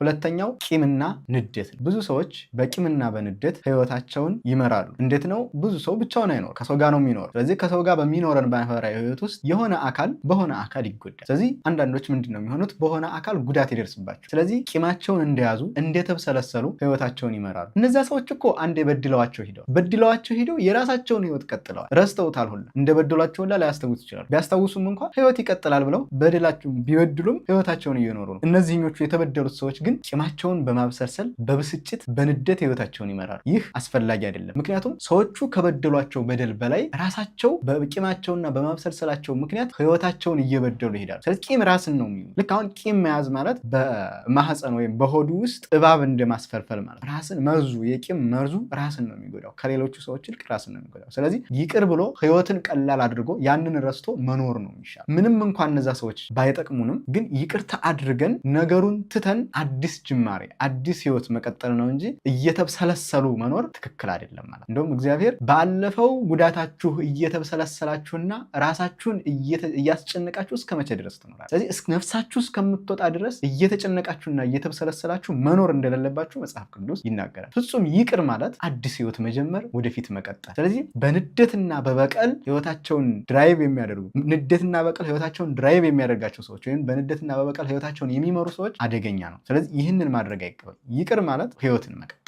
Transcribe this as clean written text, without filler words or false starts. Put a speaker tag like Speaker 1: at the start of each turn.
Speaker 1: ሁለተኛው ቂምና ንዴት። ብዙ ሰዎች በቂምና በንዴት ህይወታቸውን ይመራሉ። እንዴት ነው? ብዙ ሰው ብቻውን አይኖር፣ ከሰው ጋር ነው የሚኖር። ስለዚህ ከሰው ጋር በሚኖረን ማህበራዊ ህይወት ውስጥ የሆነ አካል በሆነ አካል ይጎዳል። ስለዚህ አንዳንዶች ምንድነው የሚሆኑት? በሆነ አካል ጉዳት ይደርስባቸው። ስለዚህ ቂማቸውን እንደያዙ እንደተብሰለሰሉ ህይወታቸውን ይመራሉ። እነዛ ሰዎች እኮ አንዴ በድለዋቸው ሂደው የራሳቸውን ህይወት ቀጥለዋል። ረስተውታል። ሁላ እንደበደሏቸው ሁላ ላያስታውሱ ይችላሉ። ቢያስታውሱም እንኳን ህይወት ይቀጥላል ብለው በደላቸውን ቢበድሉም ህይወታቸውን እየኖሩ ነው። እነዚህኞቹ የተበደሉት ሰዎች ግን ቂማቸውን በማብሰልሰል በብስጭት በንዴት ህይወታቸውን ይመራሉ። ይህ አስፈላጊ አይደለም። ምክንያቱም ሰዎቹ ከበደሏቸው በደል በላይ ራሳቸው በቂማቸውና በማብሰልሰላቸው ምክንያት ህይወታቸውን እየበደሉ ይሄዳሉ። ስለዚህ ቂም ራስን ነው የሚሉ። ልክ አሁን ቂም መያዝ ማለት በማህፀን ወይም በሆዱ ውስጥ እባብ እንደማስፈልፈል ማለት። ራስን መርዙ የቂም መርዙ ራስን ነው የሚጎዳው። ከሌሎቹ ሰዎች ይልቅ ራስን ነው የሚጎዳው። ስለዚህ ይቅር ብሎ ህይወትን ቀላል አድርጎ ያንን ረስቶ መኖር ነው የሚሻል። ምንም እንኳን እነዛ ሰዎች ባይጠቅሙንም ግን ይቅርታ አድርገን ነገሩን ትተን አዲስ ጅማሬ አዲስ ህይወት መቀጠል ነው እንጂ እየተብሰለሰሉ መኖር ትክክል አይደለም ማለት። እንደውም እግዚአብሔር ባለፈው ጉዳታችሁ እየተብሰለሰላችሁና ራሳችሁን እያስጨነቃችሁ እስከ መቼ ድረስ ትኖራላችሁ? ስለዚህ ነፍሳችሁ እስከምትወጣ ድረስ እየተጨነቃችሁና እየተብሰለሰላችሁ መኖር እንደሌለባችሁ መጽሐፍ ቅዱስ ይናገራል። ፍጹም ይቅር ማለት አዲስ ህይወት መጀመር፣ ወደፊት መቀጠል። ስለዚህ በንዴትና በበቀል ህይወታቸውን ድራይቭ የሚያደርጉ ንዴትና በቀል ህይወታቸውን ድራይቭ የሚያደርጋቸው ሰዎች ወይም በንዴትና በበቀል ህይወታቸውን የሚመሩ ሰዎች አደገኛ ነው። ስለዚህ ይህንን ማድረግ አይገባም። ይቅር ማለት ህይወትን መቀጠል